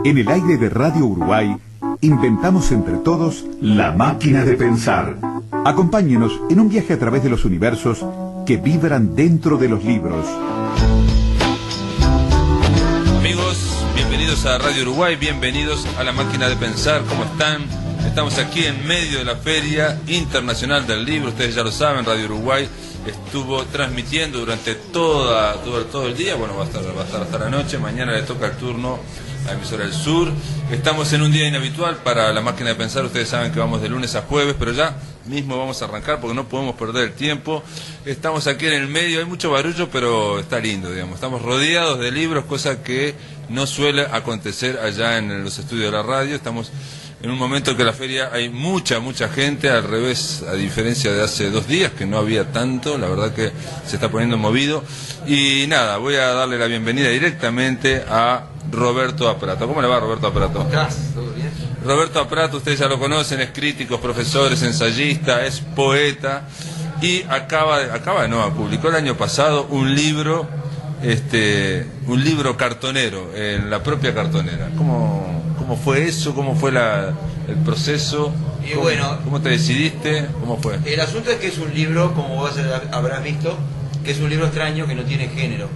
En el aire de Radio Uruguay, inventamos entre todos la máquina de pensar. Acompáñenos en un viaje a través de los universos que vibran dentro de los libros. Amigos, bienvenidos a Radio Uruguay, bienvenidos a la máquina de pensar. ¿Cómo están? Estamos aquí en medio de la Feria Internacional del Libro. Ustedes ya lo saben, Radio Uruguay estuvo transmitiendo durante todo el día. Bueno, va a estar hasta la noche. Mañana le toca el turno a Emisora del Sur. Estamos en un día inhabitual para la máquina de pensar. Ustedes saben que vamos de lunes a jueves, pero ya mismo vamos a arrancar porque no podemos perder el tiempo. Estamos aquí en el medio, hay mucho barullo, pero está lindo, digamos. Estamos rodeados de libros, cosa que no suele acontecer allá en los estudios de la radio. Estamos en un momento en que la feria hay mucha gente, al revés, a diferencia de hace 2 días, que no había tanto. La verdad que se está poniendo movido. Y nada, voy a darle la bienvenida directamente a Roberto Aprato. ¿Cómo le va, Roberto Aprato? ¿Cómo estás? ¿Todo bien? Roberto Aprato, ustedes ya lo conocen, es crítico, profesor, es ensayista, es poeta y publicó el año pasado un libro cartonero, en la propia cartonera. ¿Cómo fue eso? ¿Cómo fue el proceso? ¿Cómo te decidiste? ¿Cómo fue? El asunto es que es un libro, como vos habrás visto, que es un libro extraño que no tiene género.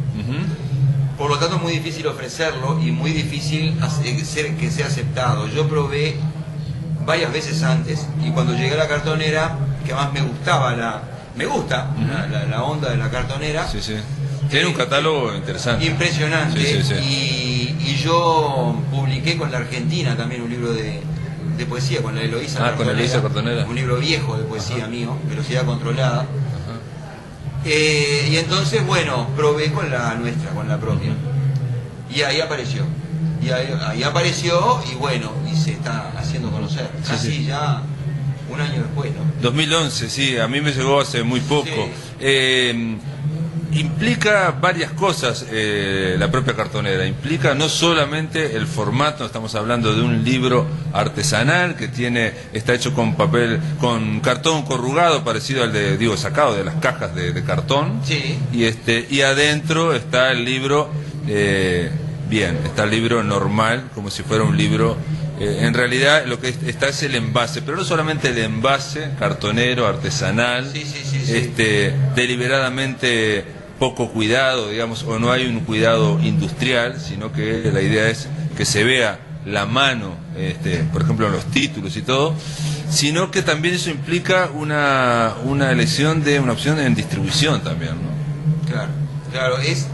Por lo tanto es muy difícil ofrecerlo y muy difícil que sea aceptado. Yo probé varias veces antes y cuando llegué a la cartonera, que más me gustaba la onda de la cartonera. Sí, sí. Tiene un catálogo interesante. Impresionante. Sí. Y yo publiqué con la Argentina también un libro de poesía, con la Eloísa Cartonera. Con Eloísa Cartonera. Un libro viejo de poesía mío, Velocidad Controlada. Y entonces, bueno, probé con la nuestra, con la propia. Y ahí apareció. Y bueno, y se está haciendo conocer. Casi ya un año después, ¿no? 2011, sí, a mí me llegó hace muy poco. Sí. Implica varias cosas la propia cartonera. Implica no solamente el formato, estamos hablando de un libro artesanal que está hecho con con cartón corrugado, parecido al sacado de las cajas de cartón. Sí. Y adentro está el libro, está el libro normal, como si fuera un libro. En realidad lo que está es el envase, pero no solamente el envase cartonero, artesanal, Sí. Deliberadamente poco cuidado, digamos, o no hay un cuidado industrial, sino que la idea es que se vea la mano, por ejemplo en los títulos y todo, sino que también eso implica una elección de una opción en distribución también, ¿no? Claro, es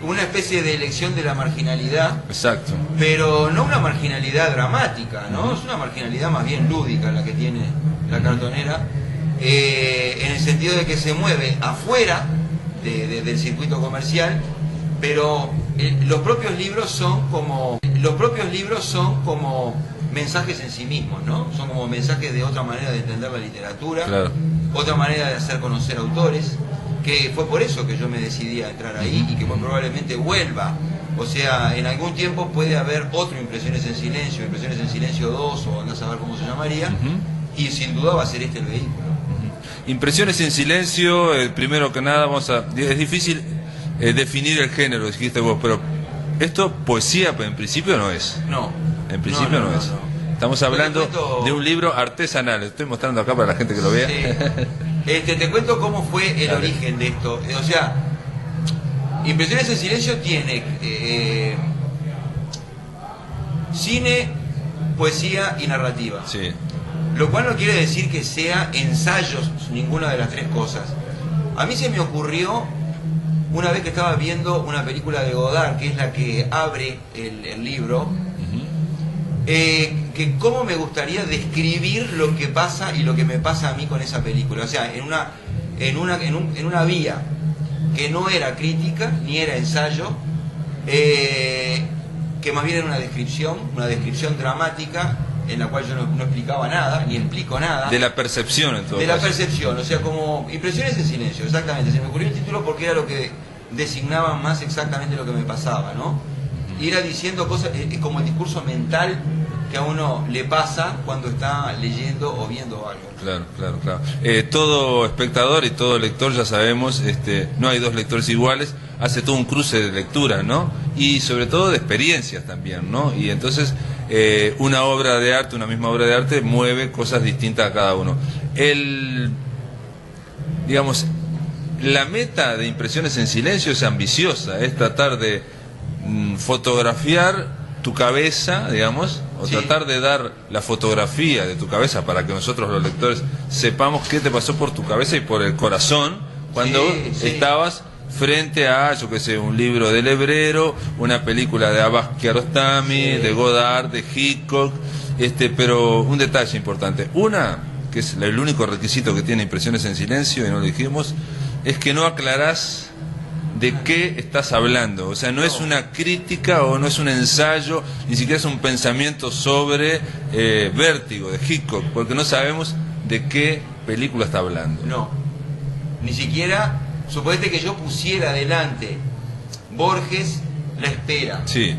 una especie de elección de la marginalidad. Exacto. Pero no una marginalidad dramática, ¿no? Es una marginalidad más bien lúdica la que tiene la cartonera, en el sentido de que se mueve afuera del circuito comercial, pero los propios libros son como mensajes en sí mismos, ¿no? Son como mensajes de otra manera de entender la literatura, claro. Otra manera de hacer conocer autores, que fue por eso que yo me decidí a entrar ahí y que probablemente vuelva. O sea, en algún tiempo puede haber otro Impresiones en Silencio 2, o andás a ver cómo se llamaría, y sin duda va a ser este el vehículo. Impresiones en Silencio, primero que nada, es difícil definir el género, dijiste vos, pero esto poesía en principio no es. No. En principio no es. Estamos hablando de un libro artesanal. Estoy mostrando acá para la gente que lo vea. Sí. Te cuento cómo fue el origen de esto. O sea, Impresiones en Silencio tiene cine, poesía y narrativa. Sí. Lo cual no quiere decir que sea ensayos, ninguna de las tres cosas. A mí se me ocurrió una vez que estaba viendo una película de Godard, que es la que abre el libro, que cómo me gustaría describir lo que pasa y lo que me pasa a mí con esa película. O sea, en una vía que no era crítica ni era ensayo, que más bien era una descripción dramática, en la cual yo no explicaba nada, ni explico nada. De la percepción, en todo De caso. la percepción, o sea, como Impresiones en Silencio, exactamente. Se me ocurrió el título porque era lo que designaba más exactamente lo que me pasaba, ¿no? Y era diciendo cosas, como el discurso mental que a uno le pasa cuando está leyendo o viendo algo. Claro, claro, claro. Todo espectador y todo lector, ya sabemos, no hay dos lectores iguales, hace todo un cruce de lecturas, ¿no? Y sobre todo de experiencias también, ¿no? Y entonces una obra de arte, una misma obra de arte, mueve cosas distintas a cada uno. Digamos, la meta de Impresiones en Silencio es ambiciosa, es tratar de fotografiar tu cabeza, digamos, o sí, tratar de dar la fotografía de tu cabeza para que nosotros los lectores sepamos qué te pasó por tu cabeza y por el corazón cuando sí. estabas frente a, yo qué sé, un libro del Hebrero, una película de Abbas Kiarostami, sí, de Godard, de Hitchcock, pero un detalle importante, que es el único requisito que tiene Impresiones en Silencio, y no lo dijimos, es que no aclarás de qué estás hablando. O sea, no es una crítica o no es un ensayo, ni siquiera es un pensamiento sobre Vértigo, de Hitchcock, porque no sabemos de qué película está hablando. No, ni siquiera, suponete que yo pusiera adelante Borges, La Espera. Sí.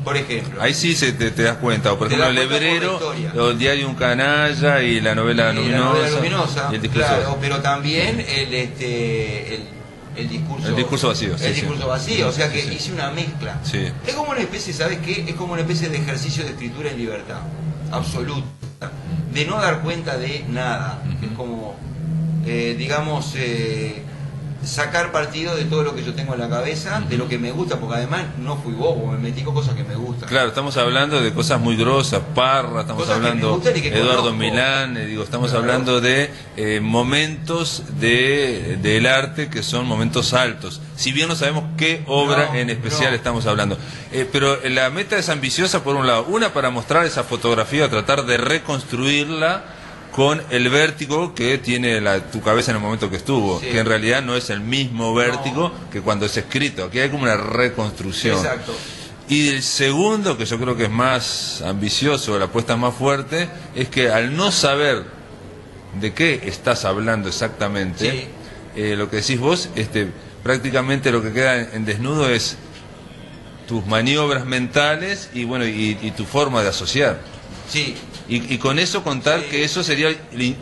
Por ejemplo. Ahí sí te das cuenta, o por ejemplo El Hebrero, o El Diario de un Canalla, y La Novela Luminosa, y el discurso claro, vacío. pero también el discurso vacío, sí, el discurso vacío, o sea que sí. hice una mezcla. Sí. Es como una especie, ¿sabes qué? Es como una especie de ejercicio de escritura en libertad absoluta, de no dar cuenta de nada. Es como digamos sacar partido de todo lo que yo tengo en la cabeza, de lo que me gusta, porque además no fui bobo, me metí con cosas que me gustan. Claro, estamos hablando de cosas muy grosas, Parra, estamos Cosas hablando que Eduardo conozco. Milán, estamos Claro. hablando de momentos del arte que son momentos altos, si bien no sabemos qué obra No, en especial no. estamos hablando. Pero la meta es ambiciosa por un lado, para mostrar esa fotografía, tratar de reconstruirla con el vértigo que tiene tu cabeza en el momento que estuvo, Sí. que en realidad no es el mismo vértigo que cuando es escrito. Aquí hay como una reconstrucción. Exacto. Y el segundo, que yo creo que es más ambicioso, la apuesta más fuerte, es que al no saber de qué estás hablando exactamente, lo que decís vos, prácticamente lo que queda en desnudo es tus maniobras mentales y bueno y tu forma de asociar. Sí. Y con eso contar Sí. que eso sería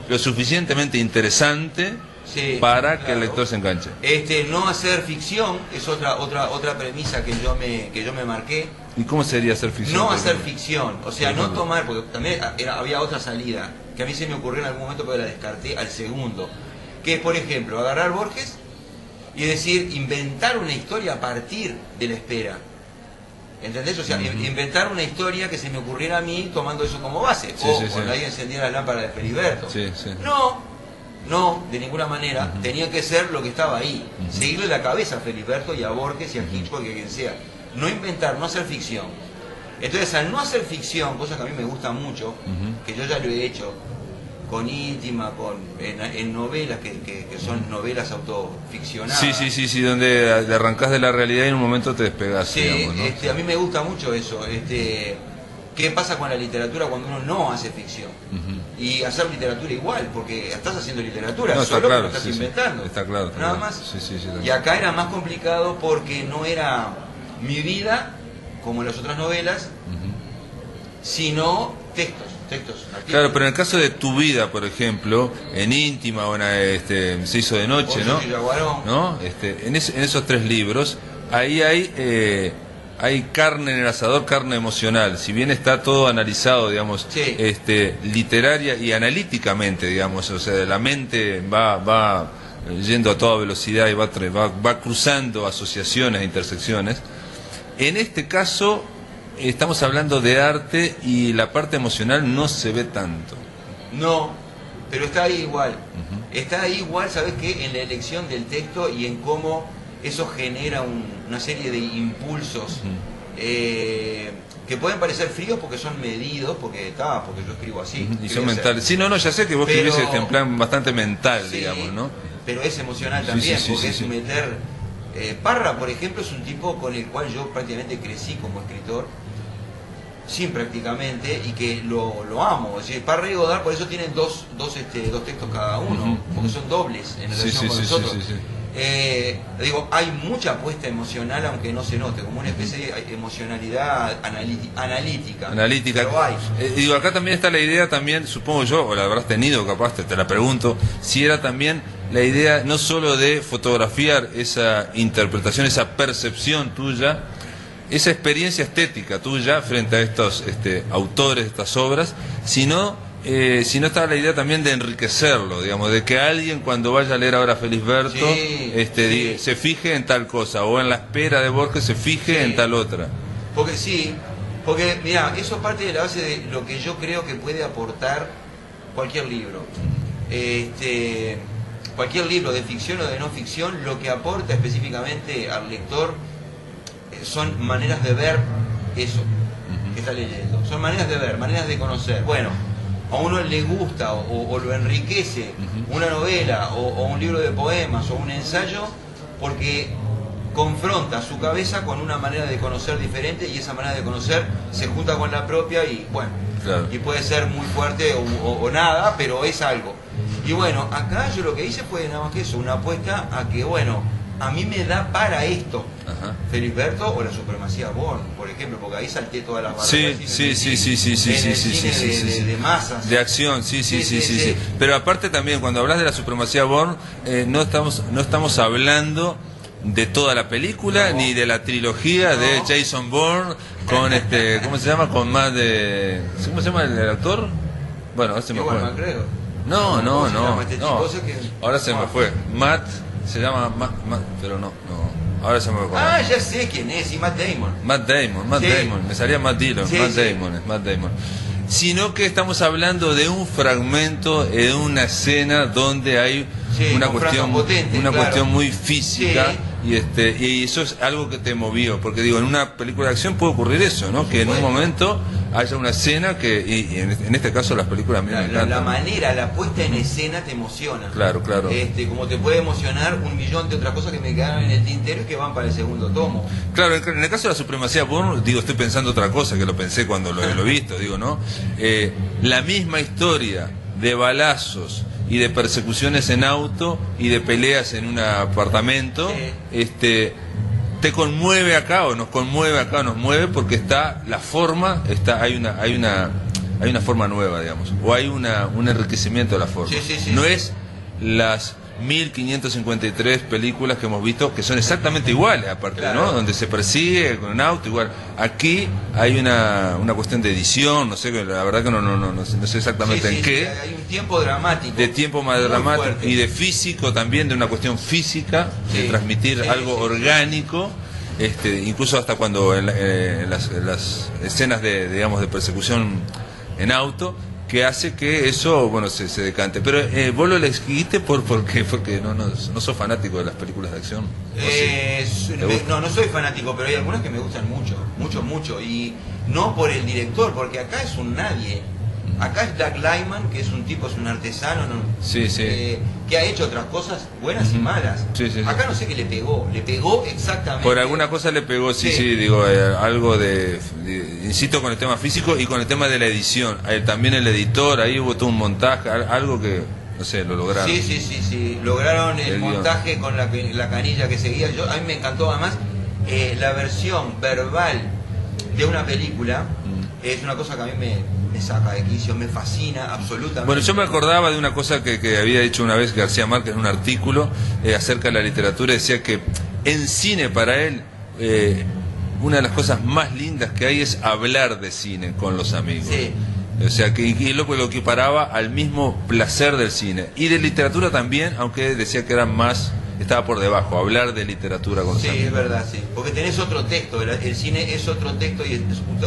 lo suficientemente interesante Sí, para que claro. el lector se enganche. No hacer ficción es otra premisa que yo me marqué. ¿Y cómo sería hacer ficción? No por hacer ejemplo? ficción, o sea, Por no ejemplo. tomar, porque también había otra salida que a mí se me ocurrió en algún momento, pero la descarté al segundo, que es, por ejemplo, agarrar Borges y decir, inventar una historia a partir de La Espera. ¿Entendés? O sea, inventar una historia que se me ocurriera a mí tomando eso como base. Sí, o sí, cuando sí. alguien encendía la lámpara de Feliberto. Sí, sí. No, de ninguna manera. Tenía que ser lo que estaba ahí. Seguirle la cabeza a Feliberto y a Borges y a Hitchcock y a quien sea. No inventar, no hacer ficción. Entonces, al no hacer ficción, cosa que a mí me gusta mucho, que yo ya lo he hecho con Íntima, en novelas que son novelas autoficcionadas. Sí, donde arrancás de la realidad y en un momento te despegás. Sí, digamos, ¿no? a mí me gusta mucho eso. ¿Qué pasa con la literatura cuando uno no hace ficción? Y hacer literatura igual, porque estás haciendo literatura, No, está solo claro, que lo estás sí, sí. inventando. Está claro. Nada más. Sí, Y acá era más complicado porque no era mi vida, como en las otras novelas, sino textos. Artículos. Claro, pero en el caso de tu vida, por ejemplo, en Íntima o en Se hizo de noche, ¿no? ¿No? En esos tres libros, ahí hay carne en el asador, carne emocional. Si bien está todo analizado, digamos, Sí. literaria y analíticamente, digamos, o sea, la mente va yendo a toda velocidad y va cruzando asociaciones e intersecciones. En este caso estamos hablando de arte y la parte emocional no se ve tanto. No, pero está ahí igual. Está ahí igual, ¿sabes qué? En la elección del texto y en cómo eso genera una serie de impulsos que pueden parecer fríos porque son medidos, porque yo escribo así. Y son mentales. Sí, no, ya sé que vos Pero- escribís en plan bastante mental, Sí, digamos, ¿no? pero es emocional Sí, también, sí, porque sí, es sí. meter... Parra, por ejemplo, es un tipo con el cual yo prácticamente crecí como escritor, sin prácticamente, y que lo amo. Es decir, Parra y Godard, por eso tienen dos textos cada uno, porque son dobles en relación con nosotros. Digo, hay mucha apuesta emocional, aunque no se note, como una especie de emocionalidad analítica. Pero hay. Digo, acá también está la idea, también, supongo yo, o la habrás tenido capaz, te la pregunto, si era también la idea no solo de fotografiar esa interpretación, esa percepción tuya, esa experiencia estética tuya frente a estos autores de estas obras, sino estaba la idea también de enriquecerlo, digamos, de que alguien cuando vaya a leer ahora a Felisberto se fije en tal cosa, o en la espera de Borges se fije en tal otra. Porque mira, eso parte de la base de lo que yo creo que puede aportar cualquier libro. Cualquier libro de ficción o de no ficción, lo que aporta específicamente al lector son maneras de ver eso que está leyendo. Son maneras de ver, maneras de conocer. Bueno, a uno le gusta o lo enriquece una novela o un libro de poemas o un ensayo porque confronta su cabeza con una manera de conocer diferente, y esa manera de conocer se junta con la propia y bueno, claro. Y puede ser muy fuerte o nada, pero es algo. Y bueno, acá yo lo que hice fue nada más que eso, una apuesta a que bueno, a mí me da para esto. Felisberto o la supremacía Born, por ejemplo, porque ahí salté todas las barreras. De masas. De acción, sí. Pero aparte también, cuando hablas de la supremacía Born, no estamos hablando de toda la película, ni de la trilogía de Jason Bourne, con ¿cómo se llama? Con más de... ¿Cómo se llama el actor? Bueno, ahora se me fue. No. Ahora se me fue. Matt, se llama Matt, pero no. Ahora se me fue. Ya sé quién es, y Matt Damon. Matt Damon, me salía Matt Dillon, Matt Damon. Sino que estamos hablando de un fragmento, de una escena donde hay una cuestión muy física, y eso es algo que te movió, porque digo, en una película de acción puede ocurrir eso, ¿no? Que en un momento haya una escena que, y en este caso las películas a mí me encantan. La manera, la puesta en escena te emociona. Claro. Como te puede emocionar un millón de otras cosas que me quedaron en el tintero y que van para el segundo tomo. Claro, en el caso de la supremacía Bourne, digo, estoy pensando otra cosa, que lo pensé cuando lo he visto, digo, ¿no? La misma historia de balazos y de persecuciones en auto y de peleas en un apartamento, te conmueve acá, o nos conmueve acá, nos mueve porque está la forma, hay una forma nueva, digamos, o hay un enriquecimiento de la forma. No es las 1553 películas que hemos visto que son exactamente iguales, aparte, ¿no? Donde se persigue con un auto igual. Aquí hay una cuestión de edición, no sé, la verdad que no sé exactamente en qué. Hay un tiempo dramático. De tiempo más dramático fuerte. Y de físico también, de una cuestión física, de transmitir algo orgánico. Incluso hasta cuando en las escenas de persecución en auto, que hace que eso, bueno, se decante. Pero vos lo elegiste porque no sos fanático de las películas de acción. No soy fanático, pero hay algunas que me gustan mucho. Y no por el director, porque acá es un nadie. Acá es Doug Liman, que es un artesano, que ha hecho otras cosas buenas y malas. Acá no sé qué le pegó exactamente. Por alguna cosa le pegó, digo, algo insisto, con el tema físico y con el tema de la edición. También el editor, ahí hubo todo un montaje, algo que, no sé, lo lograron. Sí, lograron el montaje con la canilla que seguía. A mí me encantó además la versión verbal de una película, es una cosa que a mí me saca de quicio, me fascina absolutamente. Bueno, yo me acordaba de una cosa que había dicho una vez García Márquez en un artículo acerca de la literatura. Decía que en cine, para él, una de las cosas más lindas que hay es hablar de cine con los amigos. O sea, que lo equiparaba al mismo placer del cine. Y de literatura también, aunque decía que estaba por debajo, hablar de literatura con los amigos. Sí, es verdad, porque tenés otro texto, el cine es otro texto y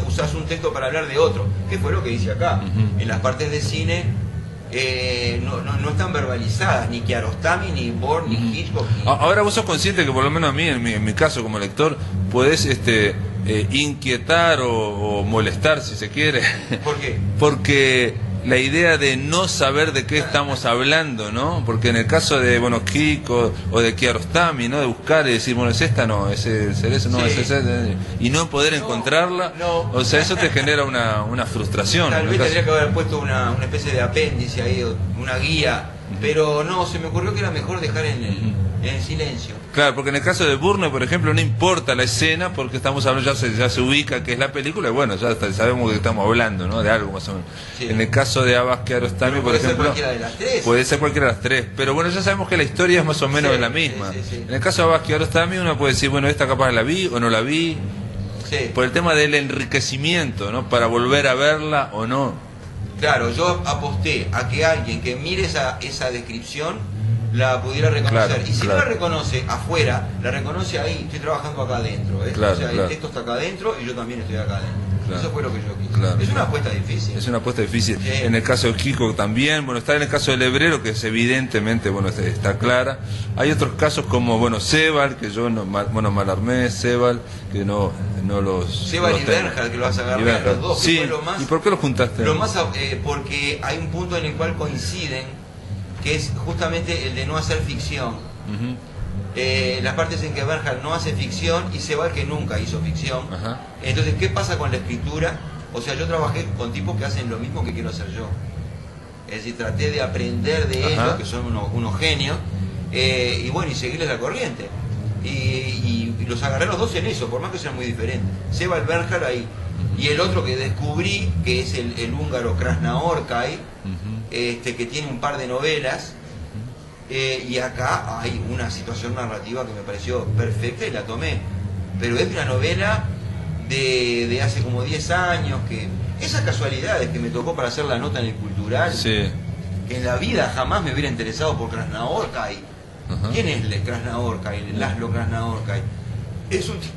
usás un texto para hablar de otro, que fue lo que hice acá. En las partes de cine no están verbalizadas, ni Kiarostami, ni Bourne, ni Hitchcock. Ahora vos sos consciente que por lo menos a mí, en mi caso como lector, podés inquietar o molestar, si se quiere. ¿Por qué? Porque la idea de no saber de qué estamos hablando, ¿no? Porque en el caso de Kiko o de Kiarostami, ¿no? De buscar y decir, bueno, es esta, no, es el cerezo, no, es ese, y no poder encontrarla, o sea, eso te genera una frustración. Tal vez tendría que haber puesto una especie de apéndice ahí, una guía pero no, se me ocurrió que era mejor dejar en el silencio. Claro, porque en el caso de Burne, por ejemplo, no importa la escena, porque estamos hablando, ya se ubica que es la película, y bueno, ya sabemos que estamos hablando, ¿no? De algo más o menos. Sí. En el caso de Abbas Kiarostami, por ejemplo, puede ser cualquiera de las tres. puede ser cualquiera de las tres, pero bueno, ya sabemos que la historia es más o menos Sí, la misma. sí. En el caso de Abbas Kiarostami, uno puede decir, bueno, esta capaz la vi o no la vi, Sí. por el tema del enriquecimiento, ¿no? Para volver a verla o no. Claro, yo aposté a que alguien que mire esa descripción la pudiera reconocer. Claro, y si claro. no la reconoce afuera, la reconoce ahí. Estoy trabajando acá adentro. Claro, o sea, claro. el texto está acá adentro y yo también estoy acá adentro. Claro. Eso fue lo que yo quise. Claro, es una claro. apuesta difícil. Es una apuesta difícil. Sí. En el caso de Hitchcock también, bueno, está en el caso del Hebrero, que es evidentemente, bueno, está clara. Hay otros casos como, bueno, Sebald, que yo, no, bueno, Mallarmé, Sebald, que no los... Sebald no y los tengo. Bernhard, que lo vas a Y agarrar a Bernhard. los dos. que Sí, fue lo más, ¿y por qué los juntaste? porque hay un punto en el cual coinciden, que es justamente el de no hacer ficción. Ujú. Las partes en que Bernhard no hace ficción y Sebald que nunca hizo ficción. Ajá. Entonces, ¿qué pasa con la escritura? O sea, yo trabajé con tipos que hacen lo mismo que quiero hacer yo. Es decir, traté de aprender de Ajá. ellos, que son unos genios, y bueno, y seguirles la corriente. Y los agarré los dos en eso, por más que sean muy diferentes. Sebald, Bernhard ahí. Y el otro que descubrí, que es el húngaro Krasnaorkai, que tiene un par de novelas. Y acá hay una situación narrativa que me pareció perfecta y la tomé. Pero es una novela de hace como 10 años, que esas casualidades que me tocó para hacer la nota en el Cultural, Sí. que en la vida jamás me hubiera interesado por Krasnaorkai. Ajá. ¿Quién es el Krasnaorkai? Laszlo Krasnaorkai. Es un tipo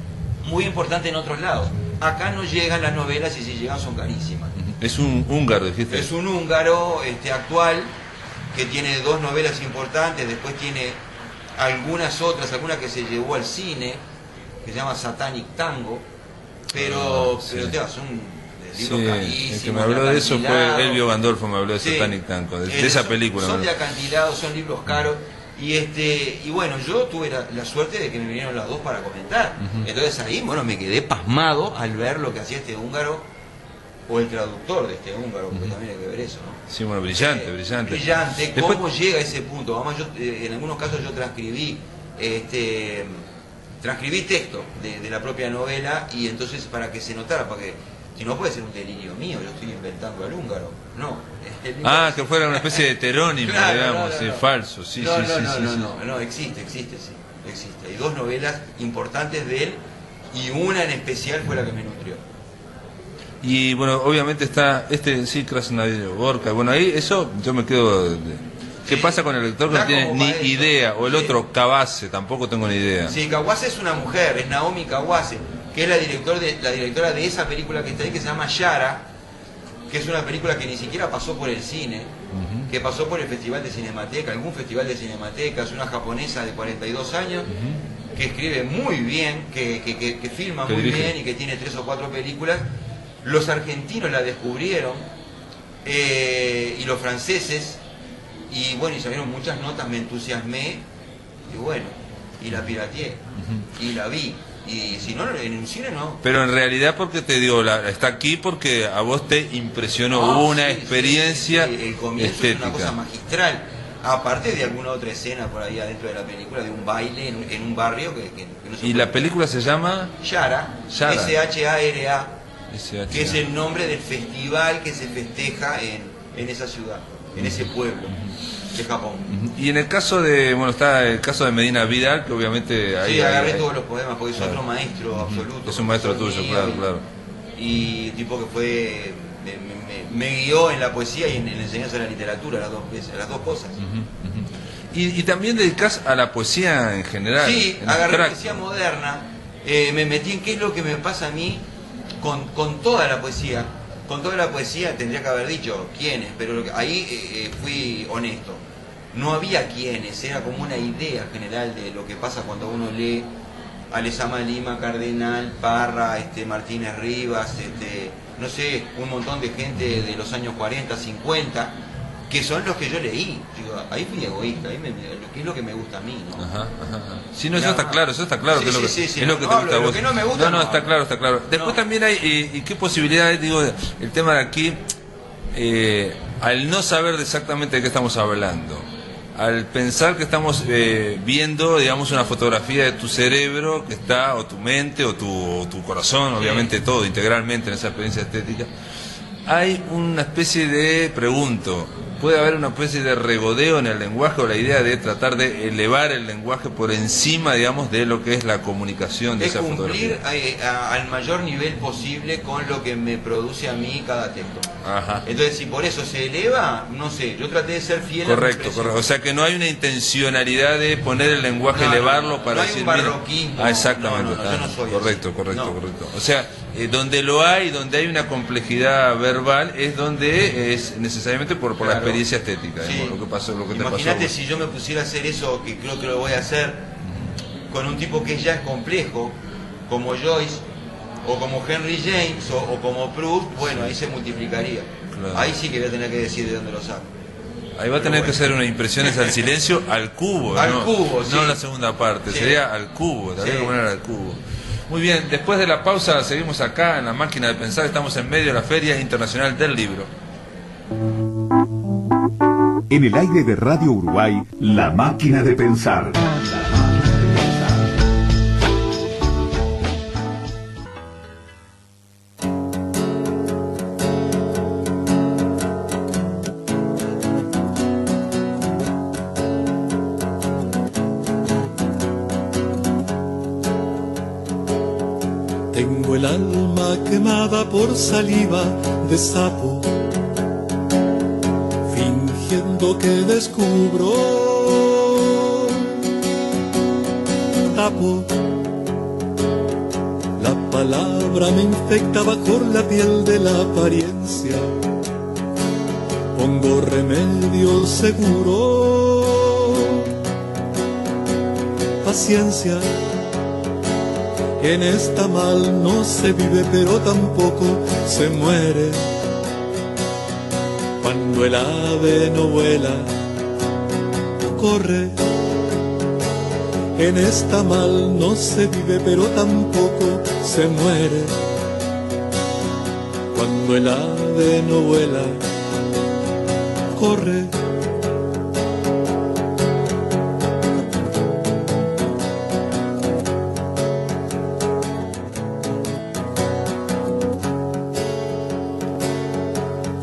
muy importante en otros lados. Acá no llegan las novelas y si llegan son carísimas. Es un húngaro, dijiste. Es un húngaro actual que tiene 2 novelas importantes, después tiene algunas que se llevó al cine, que se llama Satanic Tango, pero sí. son libros Sí, carísimos. el que me habló de eso fue Elvio Gandolfo, me habló de Sí. Satanic Tango, de esa película. Son ¿no? de acantilado, son libros caros. Y bueno, yo tuve la suerte de que me vinieron las dos para comentar. Entonces ahí, bueno, me quedé pasmado al ver lo que hacía este húngaro, o el traductor de este húngaro, porque también hay que ver eso, ¿no? Sí, bueno, brillante. Brillante. Después- ¿Cómo llega a ese punto? Además, yo, en algunos casos yo transcribí texto de la propia novela, y entonces para que se notara, porque si no puede ser un delirio mío, yo estoy inventando al húngaro. No. Ah, que fuera una especie de heterónimo, Claro, digamos, no, sí, no. falso, sí, no, sí, no, sí, no, sí, no, sí. no, existe. Hay 2 novelas importantes de él, y una en especial fue la que me nutrió. Y bueno, obviamente está sí, Krasnaorkai. Bueno, ahí eso yo me quedo... ¿Qué Sí. pasa con el lector que no Da tiene como ni para eso. idea? O el Sí. otro, Kawase, tampoco tengo ni idea. Sí, Kawase es una mujer, es Naomi Kawase, que es la directora de esa película que está ahí, que se llama Yara, que es una película que ni siquiera pasó por el cine, que pasó por el Festival de Cinemateca, algún festival de Cinemateca. Es una japonesa de 42 años, que escribe muy bien, que filma Que muy dirige. bien y que tiene 3 o 4 películas. Los argentinos la descubrieron, y los franceses, y bueno, y salieron muchas notas, me entusiasmé, y bueno, y la pirateé, y la vi. Y si no, en un cine no. Pero en realidad, porque te digo, está aquí porque a vos te impresionó, No, hubo una sí, experiencia sí, el comienzo estética. es una cosa magistral. Aparte de alguna otra escena por ahí adentro de la película, de un baile en un barrio que no se Y puede la creer. película se llama Shara, Shara. S-H-A-R-A, SH. que es el nombre del festival que se festeja en esa ciudad, en ese pueblo de Japón. Y en el caso de, bueno, está el caso de Medina Vidal, que obviamente ahí... Sí, agarré ahí- todos los poemas, porque es Claro. otro maestro absoluto. Es un maestro profesor tuyo, mío, claro, claro. Y tipo que fue, me guió en la poesía y en la enseñanza de la literatura, las dos cosas. Y también dedicás a la poesía en general. Sí, en agarré la abstracto. poesía moderna, me metí en qué es lo que me pasa a mí con toda la poesía. Con toda la poesía tendría que haber dicho quiénes, pero ahí fui honesto. No había quiénes, era como una idea general de lo que pasa cuando uno lee a Lezama Lima, Cardenal, Parra, Martínez Rivas, no sé, un montón de gente de los años 40, 50, que son los que yo leí. Digo, ahí fui egoísta, ¿qué es lo que me gusta a mí, ¿no? Ajá. Sí, no, eso Nada está más. claro, Sí, que es lo que, sí, sí, es lo no, que no te hablo gusta a de lo vos. que no me gusta, No, no está hablo. claro, está claro. Después No. también hay, y qué posibilidades, digo, el tema de aquí, al no saber exactamente de qué estamos hablando, al pensar que estamos viendo, digamos, una fotografía de tu cerebro que está, o tu mente, o tu corazón, obviamente todo, integralmente en esa experiencia estética, hay una especie de, pregunto, ¿puede haber una especie de regodeo en el lenguaje o la idea de tratar de elevar el lenguaje por encima, digamos, de lo que es la comunicación de esa fotografía? Cumplir al mayor nivel posible con lo que me produce a mí cada texto. Ajá. Entonces, si por eso se eleva, no sé, yo traté de ser fiel Correcto, a mi correcto. O sea que no hay una intencionalidad de poner el lenguaje, elevarlo para no hay decir... un barroquismo. Exactamente. Yo no soy correcto, así. correcto, No. correcto. O sea, donde lo hay, donde hay una complejidad verbal, es donde es necesariamente por la experiencia estética, Sí. por lo que pasó, lo que te pasó. Imagínate si yo me pusiera a hacer eso, que creo que lo voy a hacer, con un tipo que ya es complejo, como Joyce, o como Henry James, o como Proust, bueno, ahí se multiplicaría. Claro. Ahí sí que voy a tener que decir de dónde lo saco. Ahí va a tener que ser una impresiones al silencio al cubo, Al ¿no? cubo, sí. No la segunda parte, Sí. sería al cubo, habría Sí. que poner al cubo. Muy bien, después de la pausa seguimos acá en la máquina de pensar, estamos en medio de la Feria Internacional del Libro. En el aire de Radio Uruguay, La Máquina de Pensar. Tengo el alma quemada por saliva de sapo, fingiendo que descubro. Tapo, la palabra me infecta bajo la piel de la apariencia. Pongo remedio seguro. Paciencia. En esta mal no se vive, pero tampoco se muere. Cuando el ave no vuela, corre. En esta mal no se vive, pero tampoco se muere. Cuando el ave no vuela, corre.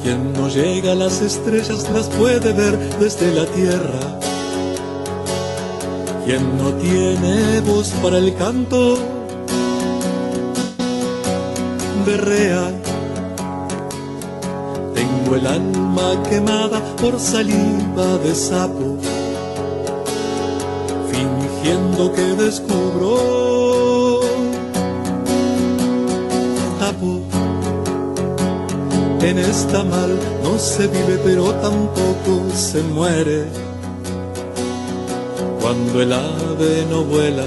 Quien no llega a las estrellas las puede ver desde la tierra. Quien no tiene voz para el canto, berrea. Tengo el alma quemada por saliva de sapo, fingiendo que descubro. Tapo. En esta mal no se vive, pero tampoco se muere. Cuando el ave no vuela,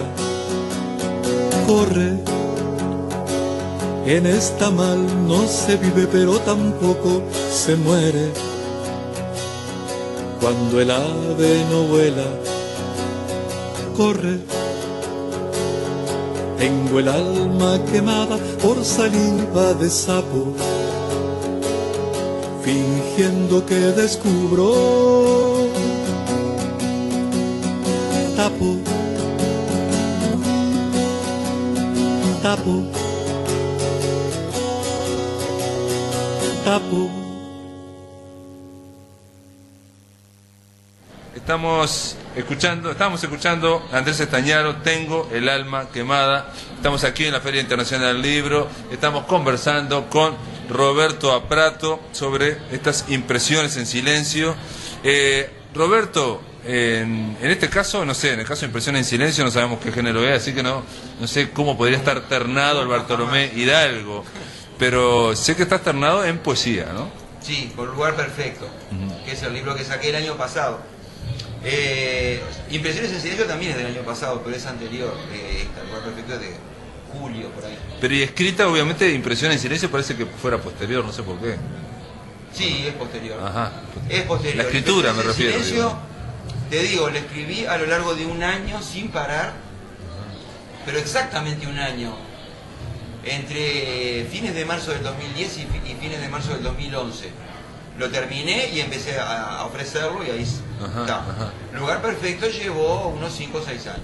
corre. En esta mal no se vive, pero tampoco se muere. Cuando el ave no vuela, corre. Tengo el alma quemada por saliva de sapo, fingiendo que descubro. Tapo, tapo, tapo. Estamos escuchando a Andrés Estañaro, Tengo el alma quemada. Estamos aquí en la Feria Internacional del Libro, estamos conversando con Roberto Aprato sobre estas impresiones en silencio. Roberto, en este caso, no sé, en el caso de impresiones en silencio no sabemos qué género es, así que no sé cómo podría estar ternado el Bartolomé Hidalgo, pero sé que estás ternado en poesía, ¿no? Sí, con Lugar Perfecto, que es el libro que saqué el año pasado. Impresiones en silencio también es del año pasado, pero es anterior. El Lugar Perfecto es de julio, por ahí. Pero y escrita, obviamente, impresiones en silencio parece que fuera posterior, no sé por qué. Sí, es posterior. Ajá. Es posterior. La escritura me refiero. En silencio, te digo, lo escribí a lo largo de un año sin parar, pero exactamente un año. Entre fines de marzo del 2010 y fines de marzo del 2011. Lo terminé y empecé a ofrecerlo y ahí Ajá, Está. ajá. Lugar Perfecto llevó unos 5 o 6 años.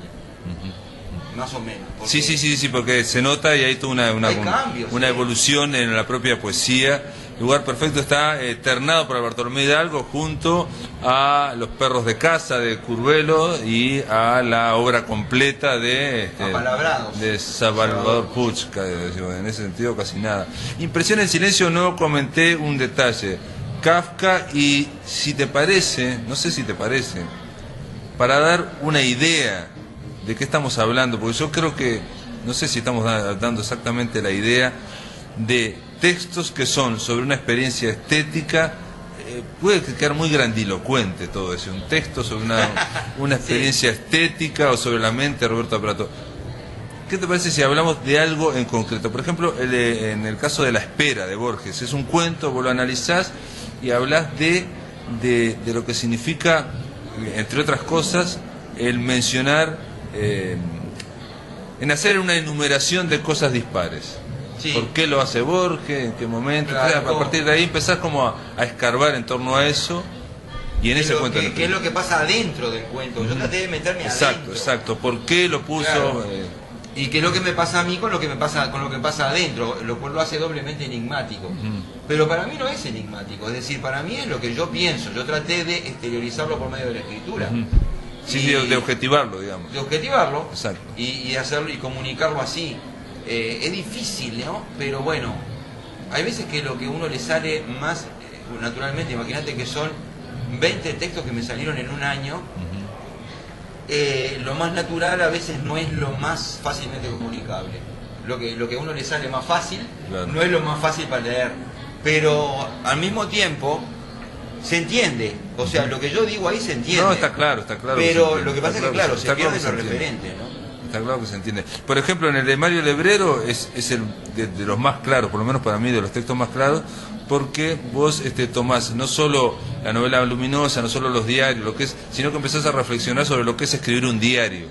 Más o menos. Sí, sí, sí, sí, porque se nota y hay toda Hay cambios, una sí. evolución en la propia poesía. Lugar Perfecto está ternado por Bartolomé Hidalgo junto a Los perros de casa de Curvelo y a la obra completa de Apalabrados. de Salvador Puig. En ese sentido casi nada. Impresión en silencio, no comenté un detalle. Kafka, y si te parece, no sé si te parece, para dar una idea de qué estamos hablando, porque yo creo que, no sé si estamos dando exactamente la idea de textos que son sobre una experiencia estética, puede quedar muy grandilocuente todo eso, un texto sobre una experiencia estética o sobre la mente de Roberto Prato. ¿Qué te parece si hablamos de algo en concreto? Por ejemplo, en el caso de La espera de Borges, es un cuento, vos lo analizás y hablas de lo que significa, entre otras cosas, el mencionar, en hacer una enumeración de cosas dispares. Sí. ¿Por qué lo hace Borges? ¿En qué momento? Claro. Entonces, a partir de ahí empezás como a escarbar en torno a eso, y en ese cuento... ¿Qué es lo que pasa adentro del cuento? Yo traté de meterme Exacto, adentro. exacto. ¿Por qué lo puso? Claro. Y qué es lo que me pasa a mí con lo que me pasa adentro, lo cual lo hace doblemente enigmático. Pero para mí no es enigmático, es decir, para mí es lo que yo pienso. Yo traté de exteriorizarlo por medio de la escritura. Sí, Y de objetivarlo, digamos. de objetivarlo. Exacto. Y hacerlo y comunicarlo así. Es difícil, ¿no? Pero bueno, hay veces que lo que uno le sale más naturalmente, imagínate que son 20 textos que me salieron en un año. Lo más natural a veces no es lo más fácilmente comunicable. Lo que a uno le sale más fácil, claro, no es lo más fácil para leer. Pero al mismo tiempo se entiende. O sea, lo que yo digo ahí se entiende. No, está claro. Pero lo que pasa es que, claro, se está claro pierden que los se entiende. referentes, ¿no? Está claro que se entiende. Por ejemplo, en el de Mario Lebrero es el de los más claros, por lo menos para mí, de los textos más claros, porque vos tomás no solo la novela luminosa, no solo los diarios, lo que es, sino que empezás a reflexionar sobre lo que es escribir un diario.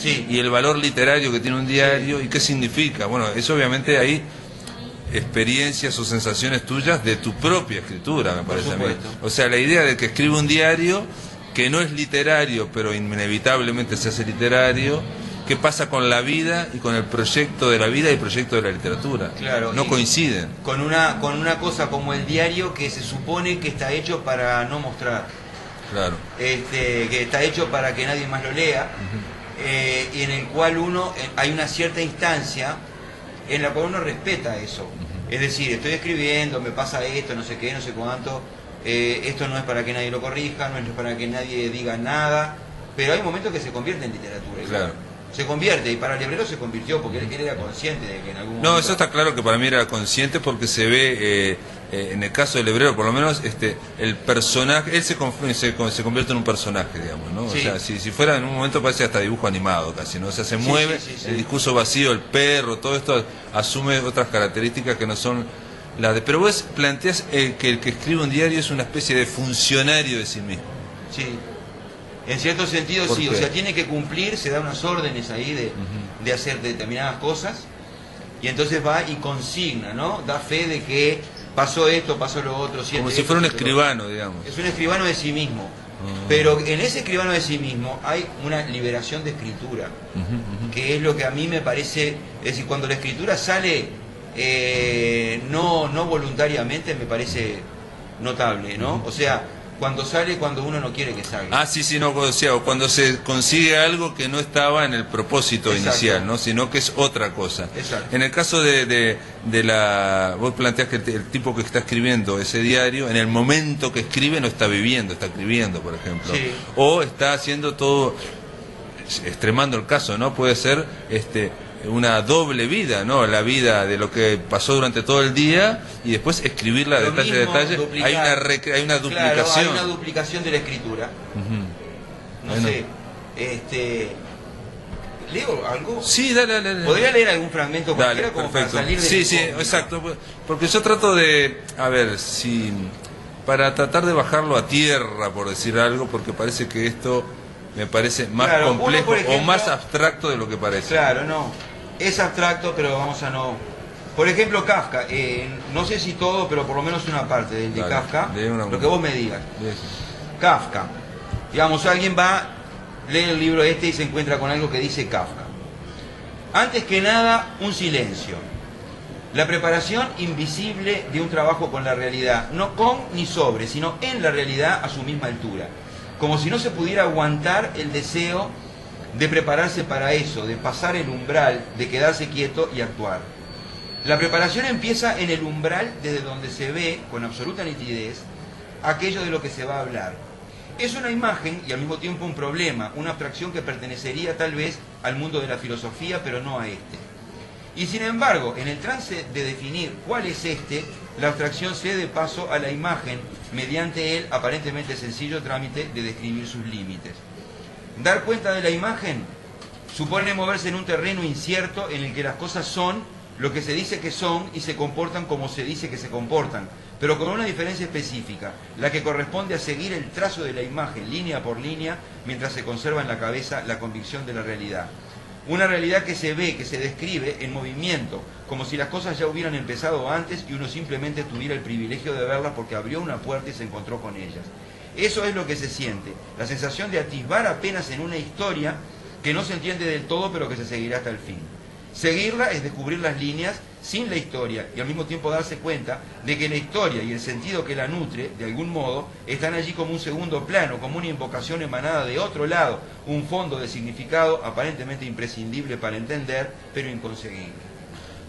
Sí. Y el valor literario que tiene un diario, y qué significa. Bueno, eso obviamente hay experiencias o sensaciones tuyas de tu propia escritura, me parece a mí. O sea, la idea de que escribe un diario que no es literario, pero inevitablemente se hace literario. ¿Qué pasa con la vida y con el proyecto de la vida y el proyecto de la literatura? Claro, no coinciden. Con una cosa como el diario que se supone que está hecho para no mostrar. Claro. Que está hecho para que nadie más lo lea. Y en el cual hay una cierta instancia en la cual uno respeta eso. Es decir, estoy escribiendo, me pasa esto, no sé qué, no sé cuánto. Esto no es para que nadie lo corrija, no es para que nadie diga nada. Pero hay momentos que se convierte en literatura. Claro. Se convierte, y para Lebrero se convirtió porque él era consciente de que en algún momento... No, eso está claro que para mí era consciente, porque se ve, en el caso de Lebrero, por lo menos, el personaje, él se convierte en un personaje, digamos, ¿no? Sí. O sea, si fuera en un momento parece hasta dibujo animado casi, ¿no? O sea, se Sí, mueve, sí. el discurso vacío, el perro, todo esto asume otras características que no son las de... Pero vos planteás que el que escribe un diario es una especie de funcionario de sí mismo. Sí. En cierto sentido ¿Por sí, qué? o sea, tiene que cumplir, se da unas órdenes ahí de hacer determinadas cosas, y entonces va y consigna, ¿no? Da fe de que pasó esto, pasó lo otro. Como si fuera un escribano, digamos. Es un escribano de sí mismo. Pero en ese escribano de sí mismo hay una liberación de escritura, que es lo que a mí me parece, es decir, cuando la escritura sale no voluntariamente, me parece notable, ¿no? O sea, cuando sale cuando uno no quiere que salga. Ah, sí, no, o sea, cuando se consigue algo que no estaba en el propósito inicial, ¿no? Sino que es otra cosa. Exacto. En el caso de la... Vos planteás que el tipo que está escribiendo ese diario, en el momento que escribe no está viviendo, está escribiendo, por ejemplo. Sí. O está haciendo todo, extremando el caso, ¿no? Puede ser una doble vida, ¿no? La vida de lo que pasó durante todo el día y después escribirla Lo detalle a mismo, detalle. duplicar. Hay una duplicación. Claro, hay una duplicación de la escritura. No Bueno. sé. ¿Leo algo? Sí, dale. ¿Podría leer algún fragmento Dale, cualquiera como perfecto. para salir de Sí, exacto. Porque yo trato de, a ver, si para tratar de bajarlo a tierra, por decir algo, porque parece que esto me parece más Claro, uno, complejo por ejemplo, o más abstracto de lo que parece. Claro, no. Es abstracto, pero vamos a no... Por ejemplo, Kafka. No sé si todo, pero por lo menos una parte de Dale, Kafka. lee una- Lo que vos me digas. Bien. Kafka. Digamos, alguien va, lee el libro este y se encuentra con algo que dice Kafka. Antes que nada, un silencio. La preparación invisible de un trabajo con la realidad, no con ni sobre, sino en la realidad a su misma altura. Como si no se pudiera aguantar el deseo de prepararse para eso, de pasar el umbral, de quedarse quieto y actuar. La preparación empieza en el umbral desde donde se ve, con absoluta nitidez, aquello de lo que se va a hablar. Es una imagen y al mismo tiempo un problema, una abstracción que pertenecería tal vez al mundo de la filosofía, pero no a este. Y sin embargo, en el trance de definir cuál es este, la abstracción cede paso a la imagen mediante el aparentemente sencillo trámite de describir sus límites. Dar cuenta de la imagen supone moverse en un terreno incierto en el que las cosas son lo que se dice que son y se comportan como se dice que se comportan, pero con una diferencia específica, la que corresponde a seguir el trazo de la imagen línea por línea mientras se conserva en la cabeza la convicción de la realidad. Una realidad que se ve, que se describe en movimiento, como si las cosas ya hubieran empezado antes y uno simplemente tuviera el privilegio de verlas porque abrió una puerta y se encontró con ellas. Eso es lo que se siente, la sensación de atisbar apenas en una historia que no se entiende del todo pero que se seguirá hasta el fin. Seguirla es descubrir las líneas sin la historia y al mismo tiempo darse cuenta de que la historia y el sentido que la nutre, de algún modo, están allí como un segundo plano, como una invocación emanada de otro lado, un fondo de significado aparentemente imprescindible para entender, pero inconseguible.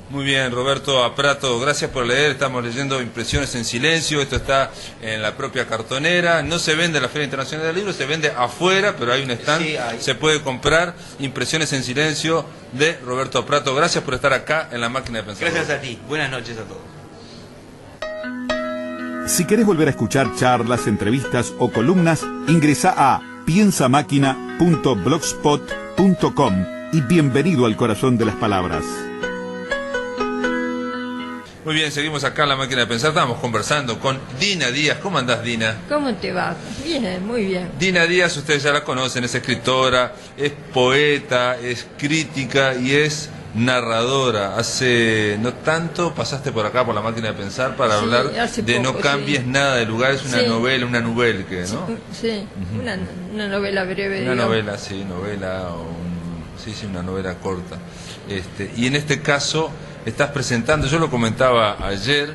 Muy bien, Roberto Aprato, gracias por leer. Estamos leyendo Impresiones en Silencio. Esto está en la propia cartonera. No se vende en la Feria Internacional del Libro, se vende afuera, pero hay un stand. Sí, se puede comprar Impresiones en Silencio de Roberto Aprato. Gracias por estar acá en La Máquina de Pensar. Gracias a ti. Buenas noches a todos. Si querés volver a escuchar charlas, entrevistas o columnas, ingresa a piensamáquina.blogspot.com y bienvenido al corazón de las palabras. Muy bien, seguimos acá en La Máquina de Pensar. Estábamos conversando con Dina Díaz. ¿Cómo andás, Dina? ¿Cómo te va? Bien, muy bien. Dina Díaz, ustedes ya la conocen, es escritora, es poeta, es crítica y es narradora. Hace no tanto pasaste por acá, por La Máquina de Pensar, para hablar de poco, No cambies nada de lugar. Es una novela, una novela, ¿no? Sí, una novela breve. Una novela, sí, una novela corta. Y en este caso estás presentando, yo lo comentaba ayer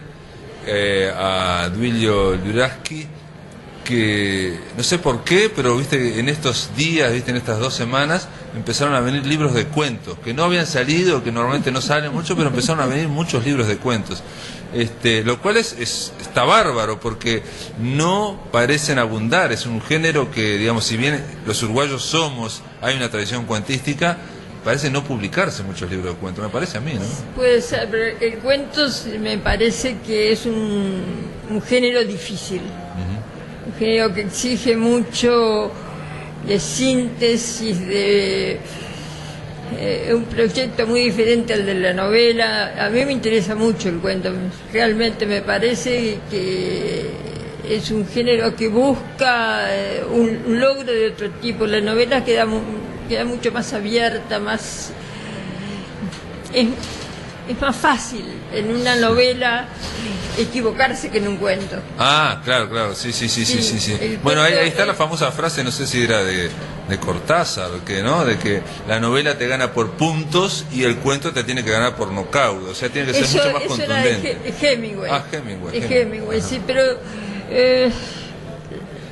a Duilio Luraski, que no sé por qué, pero viste en estos días, viste en estas 2 semanas, empezaron a venir libros de cuentos, que no habían salido, que normalmente no salen mucho, pero empezaron a venir muchos libros de cuentos. Lo cual está bárbaro, porque no parecen abundar, es un género que, digamos, si bien los uruguayos hay una tradición cuentística, parece no publicarse muchos libros de cuentos, me parece a mí, ¿no? Puede ser, pero el cuento me parece que es un género difícil, un género que exige mucho de síntesis, de un proyecto muy diferente al de la novela. A mí me interesa mucho el cuento, realmente me parece que es un género que busca un logro de otro tipo. La novela queda mucho más abierta, es más fácil en una novela equivocarse que en un cuento. Ah, claro, sí. Bueno, ahí está la famosa frase, no sé si era de Cortázar, ¿no? De que la novela te gana por puntos y el cuento te tiene que ganar por nocaut, o sea, tiene que ser mucho más contundente. Era de Hemingway. Hemingway, sí, pero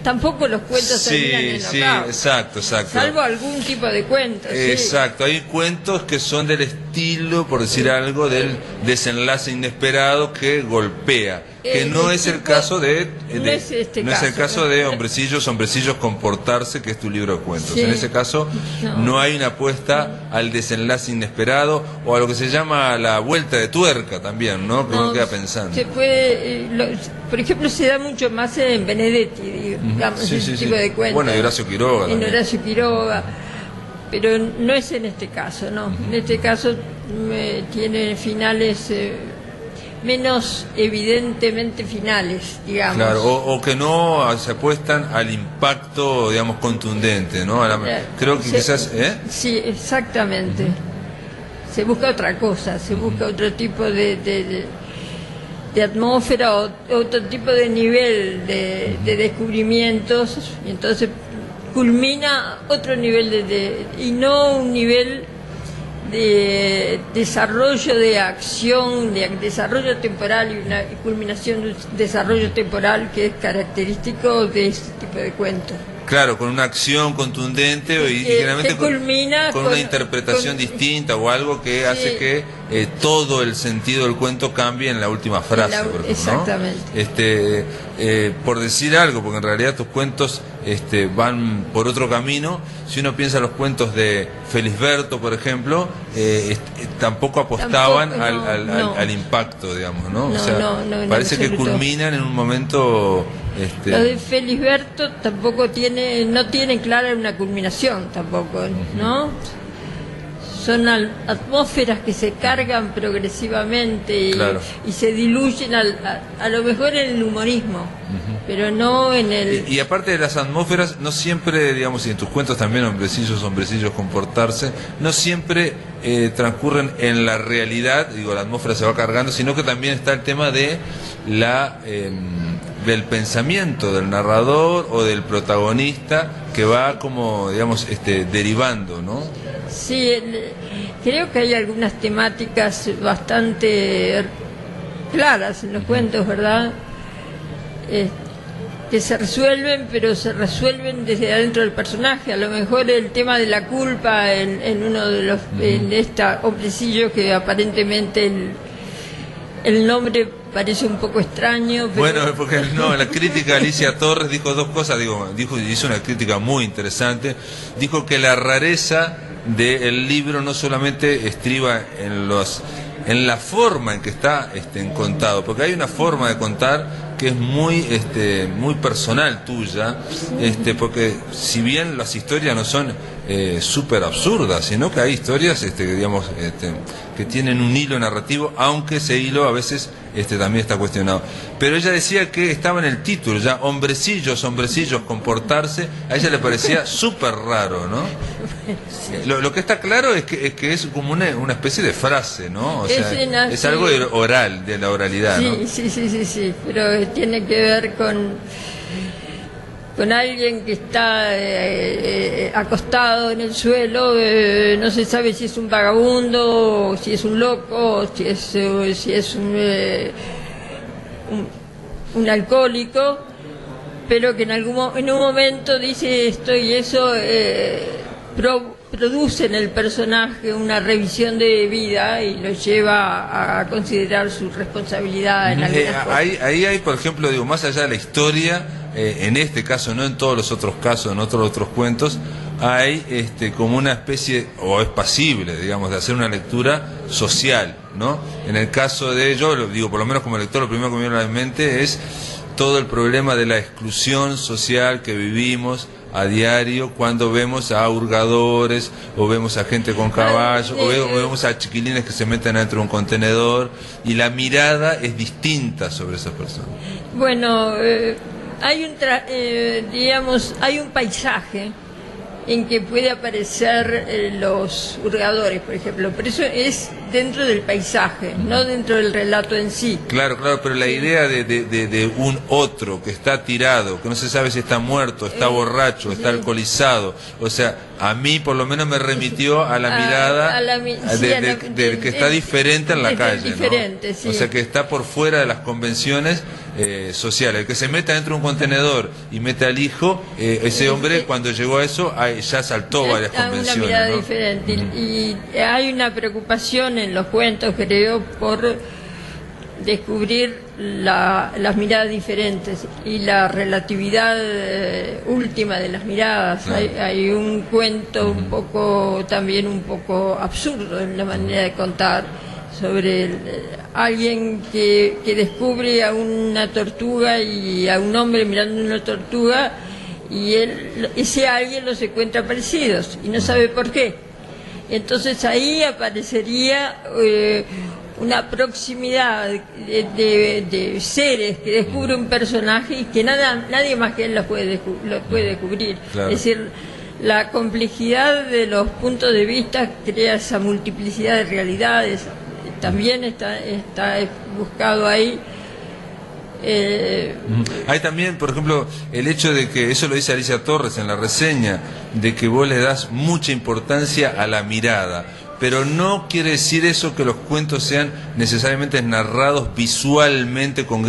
tampoco los cuentos terminan en nocaut. Exacto. Salvo algún tipo de cuentos. Exacto, hay cuentos que son del estilo, por decir algo, del desenlace inesperado que golpea. Que no es el caso de Hombrecillos Comportarse, que es tu libro de cuentos. En ese caso no hay una apuesta al desenlace inesperado o a lo que se llama la vuelta de tuerca también, ¿no? Que uno queda pensando. Se puede, por ejemplo, se da mucho más en Benedetti, digamos, ese tipo de cuentos. Bueno, y Horacio Quiroga. Pero no es en este caso, ¿no? En este caso tiene finales menos evidentemente finales, digamos. Claro, o que no se apuestan al impacto, digamos, contundente, ¿no? Creo que quizás... Sí, exactamente. Se busca otra cosa, se busca otro tipo de atmósfera, otro tipo de nivel de descubrimientos, y entonces culmina otro nivel y no un nivel de desarrollo de acción, de desarrollo temporal y una culminación de desarrollo temporal que es característico de este tipo de cuentos. Claro, con una acción contundente y generalmente con una interpretación distinta o algo que hace que todo el sentido del cuento cambie en la última frase. Por ejemplo, exactamente. ¿no? Por decir algo, porque en realidad tus cuentos van por otro camino. Si uno piensa en los cuentos de Felisberto, por ejemplo, tampoco apostaban al impacto, digamos, ¿no? O sea, parece que culminan en un momento... Los de Felisberto tampoco no tienen clara una culminación tampoco, ¿no? Son atmósferas que se cargan progresivamente y se diluyen a lo mejor en el humorismo, pero no en el... Y aparte de las atmósferas, no siempre, digamos, y en tus cuentos también, hombrecillos, comportarse, no siempre transcurren en la realidad, digo, la atmósfera se va cargando, sino que también está el tema de del pensamiento del narrador o del protagonista que va como, digamos, derivando, ¿no? Sí, creo que hay algunas temáticas bastante claras en los cuentos, ¿verdad? Que se resuelven, pero se resuelven desde adentro del personaje. A lo mejor el tema de la culpa en uno de los en esta hombrecillo, que aparentemente el nombre parece un poco extraño, pero... Bueno, porque no, la crítica Alicia Torres dijo dos cosas, hizo una crítica muy interesante. Dijo que la rareza del libro no solamente estriba en la forma en que está contado, porque hay una forma de contar que es muy personal tuya, porque si bien las historias no son súper absurdas, sino que hay historias digamos, que tienen un hilo narrativo, aunque ese hilo a veces también está cuestionado. Pero ella decía que estaba en el título ya, hombrecillos, comportarse, a ella le parecía súper raro, ¿no? Sí. Lo que está claro es que es como una especie de frase, ¿no? O sea, es algo oral, de la oralidad, sí, ¿no? Sí, pero tiene que ver con alguien que está acostado en el suelo, no se sabe si es un vagabundo, o si es un loco, o si es un alcohólico, pero que en un momento dice esto y eso, produce en el personaje una revisión de vida y lo lleva a considerar su responsabilidad en algunas cosas. Ahí hay, por ejemplo, digo, más allá de la historia, en este caso, no en todos los otros casos, en otros cuentos, hay como una especie, o es pasible, digamos, de hacer una lectura social, ¿no? En el caso de ello, digo, por lo menos como lector, lo primero que me viene a la mente es todo el problema de la exclusión social que vivimos a diario cuando vemos a hurgadores, o vemos a gente con caballos, o vemos a chiquilines que se meten dentro de un contenedor, y la mirada es distinta sobre esas personas. Bueno, hay un paisaje en que puede aparecer los hurgadores, por ejemplo, pero eso es dentro del paisaje, no dentro del relato en sí. Claro, pero la idea de un otro que está tirado, que no se sabe si está muerto, está borracho, está alcoholizado, o sea, a mí por lo menos me remitió a la mirada del que está diferente en la calle, diferente, ¿no? sí. O sea, que está por fuera de las convenciones sociales. El que se meta dentro de un contenedor y mete al hijo, ese hombre cuando llegó a eso ya saltó varias convenciones. Una mirada, ¿no? diferente. Y hay una preocupación en los cuentos, creo, por descubrir las miradas diferentes y la relatividad última de las miradas. Claro. Hay un cuento también un poco absurdo en la manera de contar, sobre alguien que descubre a una tortuga y a un hombre mirando una tortuga, y ese alguien los encuentra parecidos y no sabe por qué. Entonces ahí aparecería una proximidad de seres que descubre un personaje y que nadie más que él lo puede descubrir. Claro. Es decir, la complejidad de los puntos de vista crea esa multiplicidad de realidades. También está buscado ahí Hay también, por ejemplo, el hecho de que, eso lo dice Alicia Torres en la reseña, de que vos le das mucha importancia a la mirada, pero no quiere decir eso que los cuentos sean necesariamente narrados visualmente con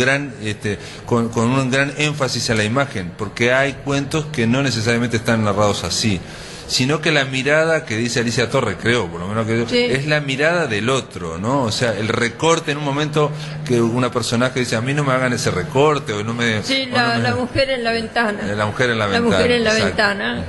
con un gran énfasis a la imagen, porque hay cuentos que no necesariamente están narrados así, sino que la mirada que dice Alicia Torres, creo, por lo menos que sí, es la mirada del otro, ¿no? O sea, el recorte en un momento que una personaje dice, a mí no me hagan ese recorte, o no me... sí, o no me... la mujer en la ventana. La mujer en la ventana. La mujer en la exacto. ventana,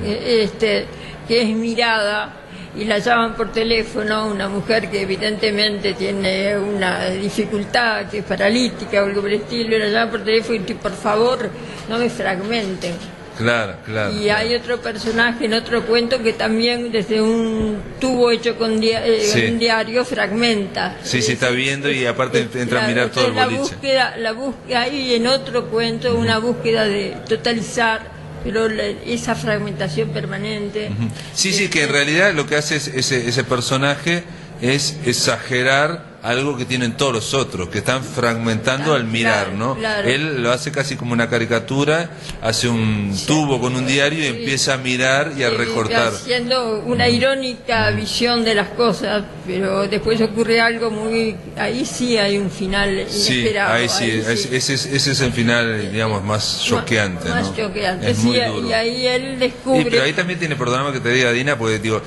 que es mirada, y la llaman por teléfono, una mujer que evidentemente tiene una dificultad, que es paralítica o algo por el estilo, y la llaman por teléfono y dice, por favor, no me fragmenten. Claro, claro. Y claro. hay otro personaje en otro cuento que también desde un tubo hecho con Sí. un diario fragmenta. Sí, sí, está viendo y aparte entra a mirar todo el boliche. La búsqueda, hay en otro cuento una búsqueda de totalizar, pero esa fragmentación permanente. Sí, sí, que en realidad lo que hace ese personaje es exagerar algo que tienen todos los otros, que están fragmentando al mirar, claro, ¿no? claro. Él lo hace casi como una caricatura, hace un tubo con un diario y empieza a mirar y a recortar. Haciendo una irónica visión de las cosas, pero después ocurre algo muy... Ahí sí hay un final Sí, inesperado. ahí sí, ese es el final, digamos, más choqueante, Más ¿no? choqueante, Es sí, muy duro. y ahí él descubre... Pero ahí también tiene, perdóname que te diga, Dina, porque digo,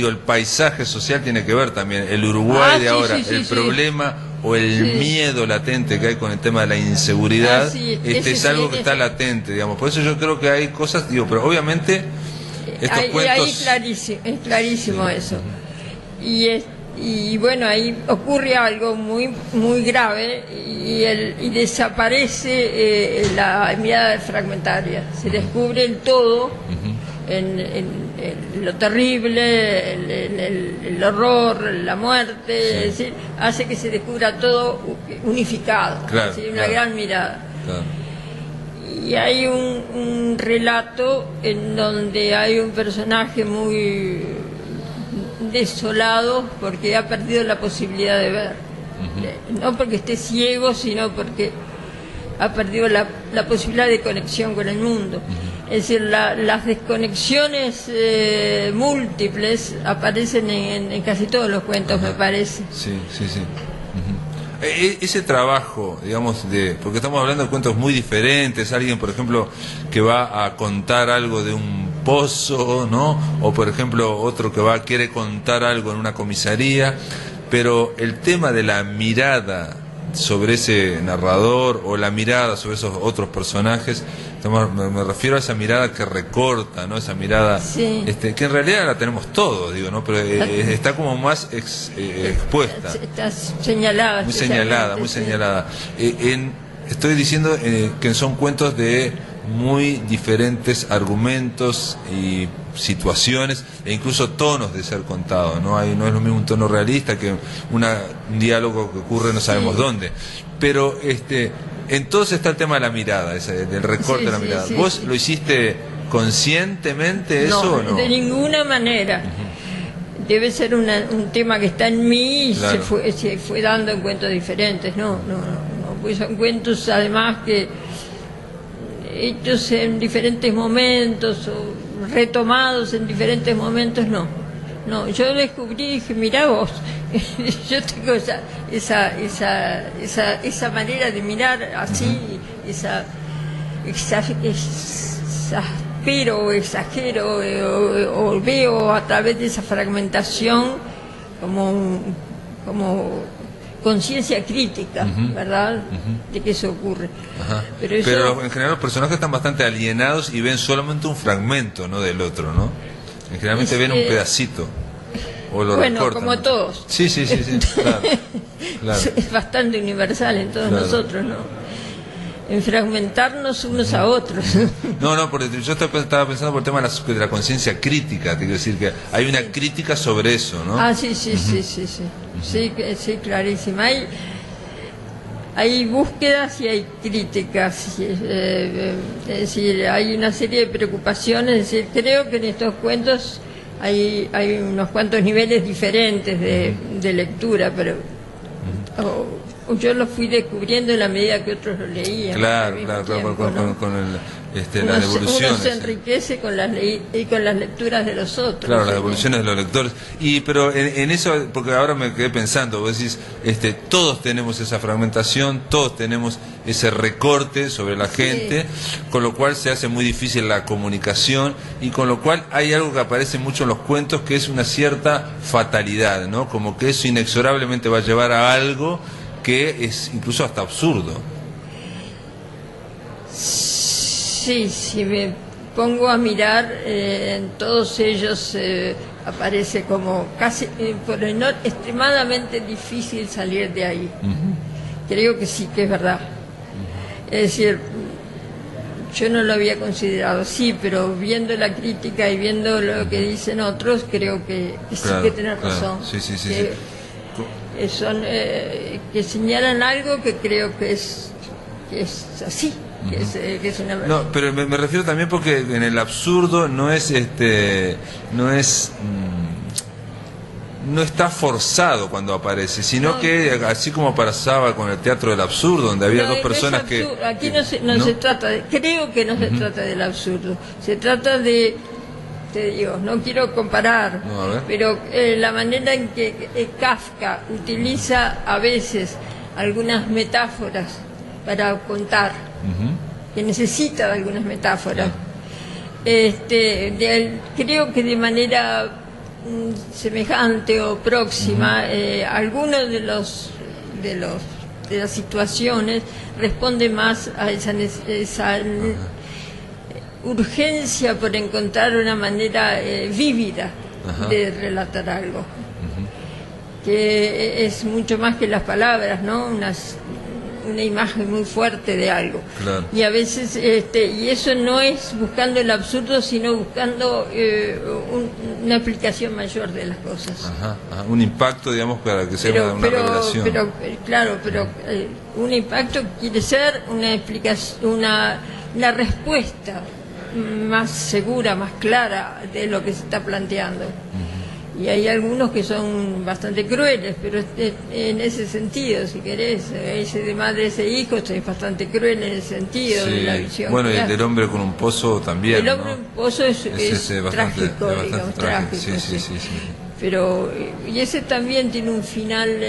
el paisaje social tiene que ver también, el Uruguay de sí, ahora, sí, sí, el sí. problema o el Sí. miedo latente que hay con el tema de la inseguridad, Sí, es sí, algo que ese. está latente, digamos. Por eso yo creo que hay cosas, digo, pero obviamente estos ahí cuentos... es clarísimo eso. Y bueno, ahí ocurre algo muy grave y desaparece la mirada fragmentaria. Se descubre el todo en lo terrible, el horror, la muerte, es decir, hace que se descubra todo unificado, Claro, es decir, una claro. gran mirada. Claro. Y hay un relato en donde hay un personaje muy desolado porque ha perdido la posibilidad de ver. No porque esté ciego, sino porque ha perdido la posibilidad de conexión con el mundo. Es decir, las desconexiones múltiples aparecen en casi todos los cuentos, me parece. Sí, sí, sí. Ese trabajo, digamos, porque estamos hablando de cuentos muy diferentes, alguien, por ejemplo, que va a contar algo de un pozo, ¿no? O, por ejemplo, otro que quiere contar algo en una comisaría, pero el tema de la mirada sobre ese narrador o la mirada sobre esos otros personajes, me refiero a esa mirada que recorta, ¿no? Esa mirada Sí. que en realidad la tenemos todos, digo, ¿no? Pero está como más expuesta. Está señalada. Muy señalada, muy señalada. Estoy diciendo que son cuentos de muy diferentes argumentos y situaciones e incluso tonos de ser contado, no es lo mismo un tono realista que un diálogo que ocurre no sabemos dónde, pero entonces está el tema de la mirada, del recorte de la mirada. ¿Vos lo hiciste conscientemente eso o no? De ninguna manera. Debe ser un tema que está en mí y Claro. se fue dando en cuentos diferentes. No, pues son cuentos además que hechos en diferentes momentos o retomados en diferentes momentos, no, yo descubrí y dije, mirá vos, yo tengo esa manera de mirar así, exagero o veo a través de esa fragmentación como conciencia crítica, ¿verdad? De que eso ocurre. Ajá. Pero en general los personajes están bastante alienados y ven solamente un fragmento, ¿no? Del otro, ¿no? Generalmente ven un pedacito. O lo recortan. Como todos. Sí, claro. Es bastante universal en todos nosotros, ¿no? En fragmentarnos unos a otros. No, porque yo estaba pensando por el tema de la conciencia crítica, te quiero decir que hay una crítica sobre eso, ¿no? Ah, sí. Sí, clarísima. Hay búsquedas y hay críticas. Es decir, hay una serie de preocupaciones. Es decir, creo que en estos cuentos hay unos cuantos niveles diferentes de lectura, pero yo lo fui descubriendo en la medida que otros lo leían. Claro, al mismo claro, tiempo, ¿no? con Uno las se devoluciones. Uno se enriquece con con las lecturas de los otros. Claro, las devoluciones de los lectores. Pero en eso, porque ahora me quedé pensando, vos decís, todos tenemos esa fragmentación, todos tenemos ese recorte sobre la gente, con lo cual se hace muy difícil la comunicación, y con lo cual hay algo que aparece mucho en los cuentos, que es una cierta fatalidad, ¿no? Como que eso inexorablemente va a llevar a algo que es incluso hasta absurdo. Sí, si me pongo a mirar, en todos ellos aparece como casi, extremadamente difícil salir de ahí. Creo que sí, que es verdad. Es decir, yo no lo había considerado así, pero viendo la crítica y viendo lo que dicen otros, creo que sí, que tenés razón. Sí. Que señalan algo que creo que es así. Que es una verdad. No, pero me refiero también porque en el absurdo no está forzado cuando aparece, sino que así como pasaba con el teatro del absurdo, donde había dos personas que... Aquí no se trata creo que no se trata del absurdo, se trata de, te digo, no quiero comparar, pero la manera en que Kafka utiliza a veces algunas metáforas para contar, que necesita de algunas metáforas, creo que de manera semejante o próxima, algunos de las situaciones responde más a esa urgencia por encontrar una manera vívida de relatar algo, que es mucho más que las palabras, ¿no? Una imagen muy fuerte de algo. Claro. Y a veces, y eso no es buscando el absurdo, sino buscando una explicación mayor de las cosas. Un impacto, digamos, para que sea una revelación. Pero un impacto quiere ser una explicación, una respuesta más segura, más clara de lo que se está planteando. Y hay algunos que son bastante crueles, pero en ese sentido, si querés, ese de madre, ese hijo, es bastante cruel en el sentido de la visión. Bueno, y el del hombre con un pozo también. El hombre con un pozo es trágico, digamos, trágico. Sí. Pero, y ese también tiene un final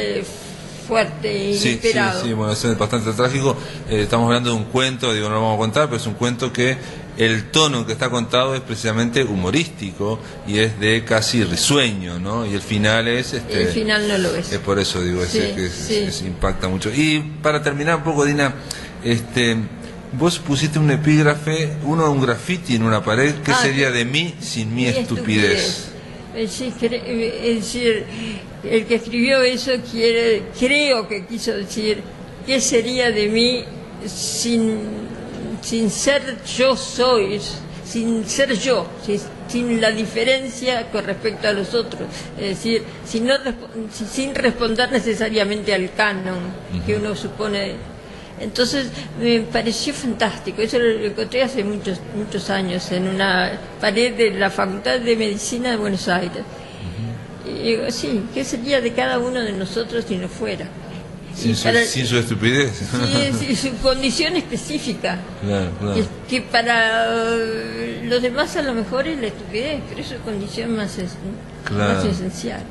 fuerte e inesperado. Sí, bueno, ese es bastante trágico. Estamos hablando de un cuento, no lo vamos a contar, pero es un cuento que el tono en que está contado es precisamente humorístico y es de casi risueño, ¿no? Y el final es... el final no lo es. Es por eso, digo, impacta mucho. Y para terminar un poco, Dina, vos pusiste un epígrafe, un graffiti en una pared, ¿qué sería de mí sin mi estupidez? Es decir, el que escribió eso creo que quiso decir, ¿qué sería de mí sin ser yo soy, sin ser yo, sin la diferencia con respecto a los otros? Es decir, sin responder necesariamente al canon que uno supone. Entonces me pareció fantástico. Eso lo encontré hace muchos años en una pared de la Facultad de Medicina de Buenos Aires. Y digo, sí, ¿qué sería de cada uno de nosotros si no fuera? Sin su estupidez. Sí, su condición específica. Claro. Que para los demás a lo mejor es la estupidez, pero es su condición más esencial.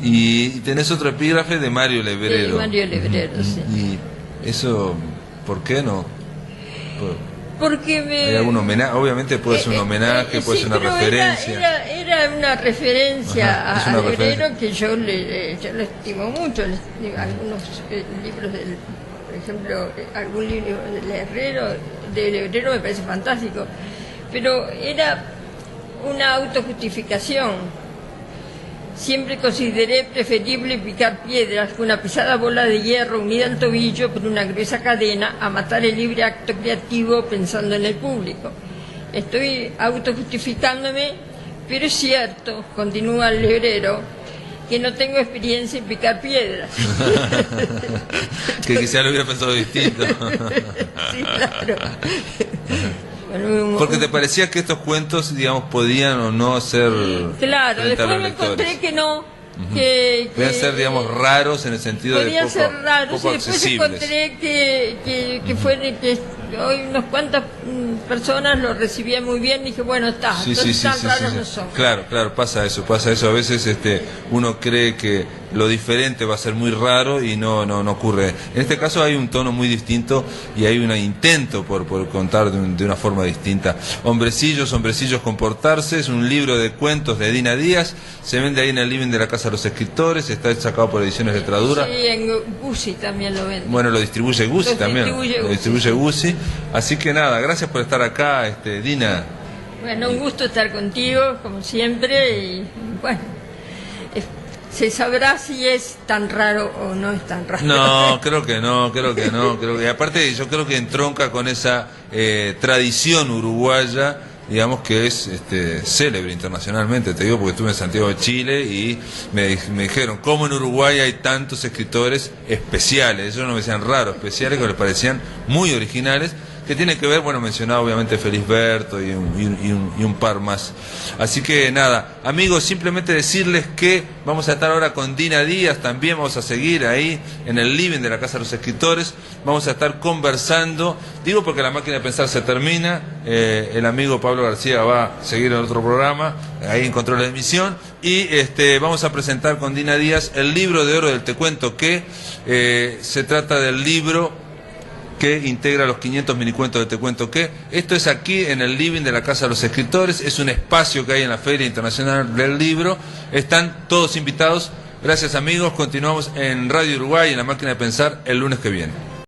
Y tenés otro epígrafe de Mario Lebrero. De Mario Lebrero, sí. Y eso, ¿por qué no? Porque hay algún homenaje, obviamente puede ser un homenaje, puede ser una referencia. Era una referencia a Lebrero, que yo le estimo mucho. Algunos libros, por ejemplo, algún libro de Lebrero me parece fantástico, pero era una autojustificación. Siempre consideré preferible picar piedras con una pesada bola de hierro unida al tobillo por una gruesa cadena a matar el libre acto creativo pensando en el público. Estoy autojustificándome, pero es cierto, continúa el Lebrero, que no tengo experiencia en picar piedras. Que quizá lo hubiera pensado distinto. Sí, claro. Porque te parecía que estos cuentos, digamos, podían o no ser... Claro, después me encontré que no, Podían ser, digamos, raros en el sentido de podían ser raros. poco Y después accesibles. encontré que hoy unas cuantas personas lo recibían muy bien. Dije, bueno, está, entonces tan raros no son. Claro, pasa eso. A veces uno cree que lo diferente va a ser muy raro y no ocurre. En este caso hay un tono muy distinto y hay un intento por contar de una forma distinta. Hombrecillos, comportarse, es un libro de cuentos de Dina Díaz, se vende ahí en el living de la Casa de los Escritores, está sacado por Ediciones de Tradura. Sí, en Guzzi también lo vende. Bueno, lo distribuye Guzzi también. Lo distribuye Guzzi. Así que nada, gracias por estar acá, Dina. Bueno, un gusto estar contigo, como siempre, y bueno, se sabrá si es tan raro o no es tan raro. No, creo que no. Aparte, yo creo que entronca con esa tradición uruguaya, digamos, que es célebre internacionalmente. Te digo porque estuve en Santiago de Chile y me dijeron cómo en Uruguay hay tantos escritores especiales. Ellos no me decían raros, especiales, que les parecían muy originales, que tiene que ver, bueno, mencionaba obviamente Felisberto y un par más. Así que nada, amigos, simplemente decirles que vamos a estar ahora con Dina Díaz, también vamos a seguir ahí en el living de la Casa de los Escritores, vamos a estar conversando, digo porque La Máquina de Pensar se termina, el amigo Pablo García va a seguir en otro programa, ahí en control de emisión, y vamos a presentar con Dina Díaz el libro de oro del Te Cuento Que, se trata del libro que integra los 500 minicuentos de Te Cuento Que. Esto es aquí en el living de la Casa de los Escritores, es un espacio que hay en la Feria Internacional del Libro, están todos invitados. Gracias, amigos, continuamos en Radio Uruguay, en La Máquina de Pensar, el lunes que viene.